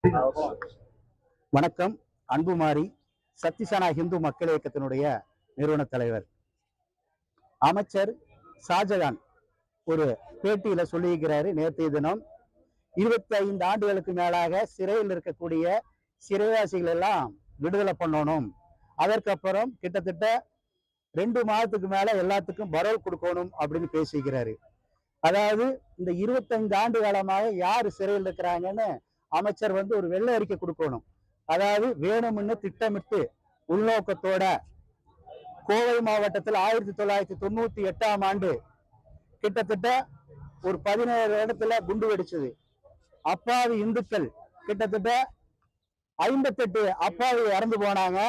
வணக்கம். அன்புமாரி சத்திசனா இந்து மக்கள் இயக்கத்தினுடைய நிறுவன தலைவர் அமைச்சர் ஷாஜகான் ஒரு பேட்டியில சொல்லியிருக்கிறாரு. நேற்றைய தினம் 25 ஆண்டுகளுக்கு மேலாக சிறையில் இருக்கக்கூடிய சிறைவாசிகள் எல்லாம் விடுதலை பண்ணணும், அதற்கப்புறம் கிட்டத்தட்ட 2 மாதத்துக்கு மேல எல்லாத்துக்கும் பரோல் கொடுக்கணும் அப்படின்னு பேசிக்கிறாரு. அதாவது இந்த 25 ஆண்டு காலமாக யாரு சிறையில் இருக்கிறாங்கன்னு அமைச்சர் ஒரு வெள்ளை அறிக்கை கொடுக்கணும். அதாவது வேணும்னு திட்டமிட்டு உள்நோக்கத்தோட கோவை மாவட்டத்தில் 1998ஆம் ஆண்டு கிட்டத்தட்ட ஒரு 17 இடத்துல குண்டு வெடிச்சது. அப்பாவி இந்துக்கள் கிட்டத்தட்ட 58 அப்பாவி இறந்து போனாங்க.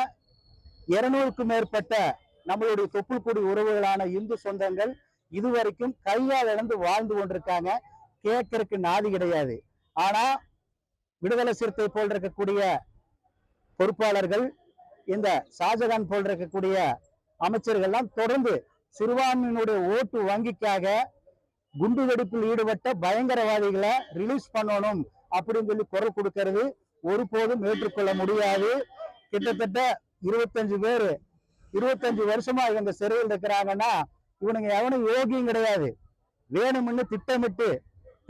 200க்கும் மேற்பட்ட நம்மளுடைய தொப்புள்குடி உறவுகளான இந்து சொந்தங்கள் இதுவரைக்கும் கையால் இழந்து வாழ்ந்து கொண்டிருக்காங்க. கேட்கறதுக்கு நாதி கிடையாது. ஆனா விடுதலை சிறுத்தை போல் இருக்கக்கூடிய பொறுப்பாளர்கள், இந்த ஷாஜகான் போல் இருக்கக்கூடிய அமைச்சர்கள்லாம் தொடர்ந்து சிறுபான்மையினுடைய ஓட்டு வங்கிக்காக குண்டு வெடிப்பில் ஈடுபட்ட பயங்கரவாதிகளை ரிலீஸ் பண்ணணும் அப்படின்னு சொல்லி குரல் கொடுக்கிறது ஒருபோதும் ஏற்றுக்கொள்ள முடியாது. கிட்டத்தட்ட 25 வருஷமா இவங்க சிறையில் இருக்கிறாங்கன்னா இவனுங்க எவனும் யோகியும் கிடையாது. வேணும்னு திட்டமிட்டு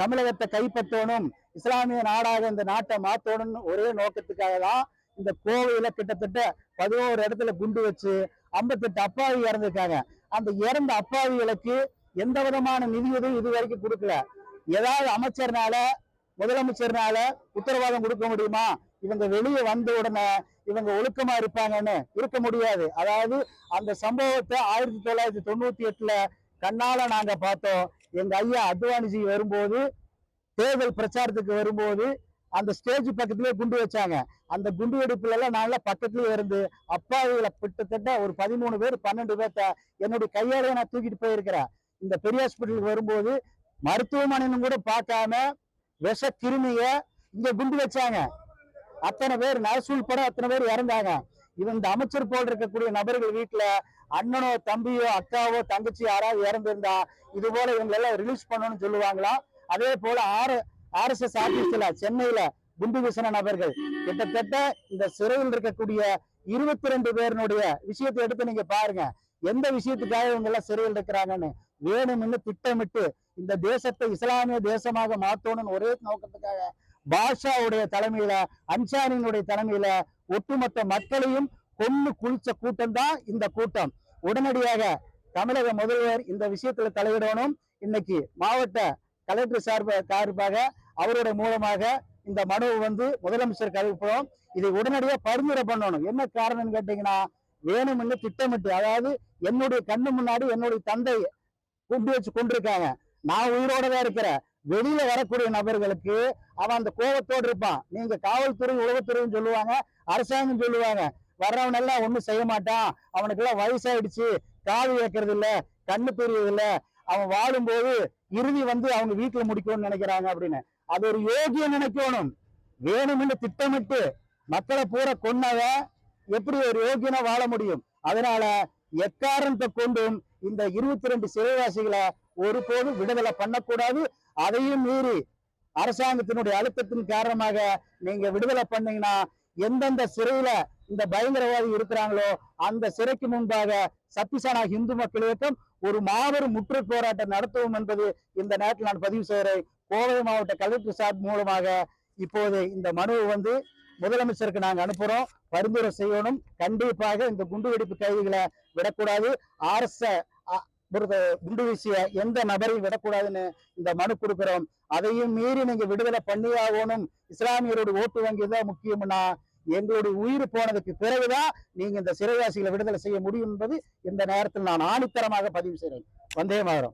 தமிழகத்தை கைப்பற்றணும், இஸ்லாமிய நாடாக இந்த நாட்டை மாத்தணும்னு ஒரே நோக்கத்துக்காக தான் இந்த கோவையில கிட்டத்தட்ட 11 இடத்துல குண்டு வச்சு 58 அப்பாவி இறந்துருக்காங்க. அந்த இறந்த அப்பாவிகளுக்கு எந்த விதமான நிதியுதவியும் இது வரைக்கும் கொடுக்கல. ஏதாவது அமைச்சர்னால முதலமைச்சர்னால உத்தரவாதம் கொடுக்க முடியுமா? இவங்க வெளியே வந்த உடனே இவங்க ஒழுக்கமா இருப்பாங்கன்னு இருக்க முடியாது. அதாவது அந்த சம்பவத்தை 1998ல கண்ணால நாங்க பார்த்தோம். எங்க ஐயா அத்வானிஜி வரும்போது, தேர்தல் பிரச்சாரத்துக்கு வரும்போது அந்த ஸ்டேஜ் பக்கத்திலேயே குண்டு வச்சாங்க. அந்த குண்டு வெடிப்புல எல்லாம் நான்ல பக்கத்திலேயே இருந்து அப்பாவிகளை கிட்டத்தட்ட ஒரு 13 பேர் 12 பேர்த்த என்னுடைய கையாலேயே நான் தூக்கிட்டு போயிருக்கிறேன். இந்த பெரிய ஹாஸ்பிட்டலுக்கு வரும்போது மருத்துவமனைன்னு கூட பார்க்காம விஷ கிருமிய இங்க குண்டு வச்சாங்க. அத்தனை பேர் நரசூல் படம் அத்தனை பேர் இறந்தாங்க. இவன் இந்த அமைச்சர் போல் இருக்கக்கூடிய நபர்கள் வீட்டுல அண்ணனோ தம்பியோ அக்காவோ தங்கச்சி யாராவது இறந்திருந்தா இது போல இவங்களெல்லாம் ரிலீஸ் பண்ணணும்னு சொல்லுவாங்களா? அதே போல RSS ஆபீஸ்ல சென்னையில குண்டு வீசின நபர்கள் கிட்டத்தட்ட இந்த சிறையில் இருக்கக்கூடிய 22 பேருடைய விஷயத்தை எடுத்து நீங்க பாருங்க. எந்த விஷயத்துக்காக இவங்க எல்லாம் சிறையில் இருக்கிறாங்கன்னு வேணும்னு திட்டமிட்டு இந்த தேசத்தை இஸ்லாமிய தேசமாக மாத்தணும்னு ஒரே நோக்கத்துக்காக பாஷாவுடைய தலைமையில, அன்சாரியினுடைய தலைமையில ஒட்டுமொத்த மக்களையும் கொன்னு குளிச்ச கூட்டம் தான் இந்த கூட்டம். உடனடியாக தமிழக முதல்வர் இந்த விஷயத்துல தலையிடணும். இன்னைக்கு மாவட்ட கலெக்டர் சார்பாக அவருடைய மூலமாக இந்த மனுவை முதலமைச்சருக்கு அனுப்புறோம். இதை உடனடியாக பரிந்துரை பண்ணணும். என்ன காரணம்னு கேட்டீங்கன்னா, வேணும்னு திட்டமிட்டு, அதாவது என்னுடைய கண்ணு முன்னாடி என்னுடைய தந்தை குண்டு வச்சு கொண்டிருக்காங்க, நான் உயிரோட தான் இருக்கிறேன். வெளியில வரக்கூடிய நபர்களுக்கு அவன் அந்த கோபத்தோடு இருப்பான். நீங்க காவல்துறை உளவுத்துறைன்னு சொல்லுவாங்க, அரசாங்கம் சொல்லுவாங்க. வர்றவன் எல்லாம் ஒண்ணும் செய்ய மாட்டான், அவனுக்கு எல்லாம் வயசாயிடுச்சு, காது கேட்கறது இல்ல, கண்ணு தெரியறது இல்ல, அவன் வாழும்போது இறுதி அவங்க வீட்டுல முடிக்கணும்னு நினைக்கிறாங்க அப்படின்னு. அது ஒரு யோகியம் நினைக்கணும். வேணும்னு திட்டமிட்டு மக்களை பூரா கொன்னவன் எப்படி ஒரு யோகியனா வாழ முடியும்? அதனால எக்காரணத்தை கொண்டும் இந்த 22 சிறைவாசிகளை ஒருபோதும் விடுதலை பண்ணக்கூடாது. அதையும் மீறி அரசாங்கத்தினுடைய அழுத்தத்தின் காரணமாக நீங்க விடுதலை பண்ணீங்கன்னா எந்தெந்த சிறையில இந்த பயங்கரவாதி இருக்கிறாங்களோ அந்த சிறைக்கு முன்பாக சத்திசனா இந்து மக்கள் இயக்கம் ஒரு மாபெரும் முற்று போராட்டம் நடத்துவோம் என்பது இந்த நேரத்தில் நான் பதிவு செய்கிறேன். கோவை மாவட்ட கலெக்டர் சார் மூலமாக இப்போது இந்த மனுவை முதலமைச்சருக்கு நாங்க அனுப்புறோம். பரிந்துரை செய்யணும். கண்டிப்பாக இந்த குண்டுவெடிப்பு கைதிகளை விடக்கூடாது. குண்டு வீசிய எந்த நபரையும் விடக்கூடாதுன்னு இந்த மனு கொடுக்கிறோம். அதையும் மீறி நீங்க விடுதலை பண்ணியாகணும். இஸ்லாமியரோட ஓட்டு வங்கி தான் முக்கியம்னா எங்களுடைய உயிர் போனதுக்கு பிறகுதான் நீங்க இந்த சிறைவாசிகளை விடுதலை செய்ய முடியும் என்பது இந்த நேரத்தில் நான் ஆணித்தரமாக பதிவு செய்கிறேன். வந்தே மாதரம்.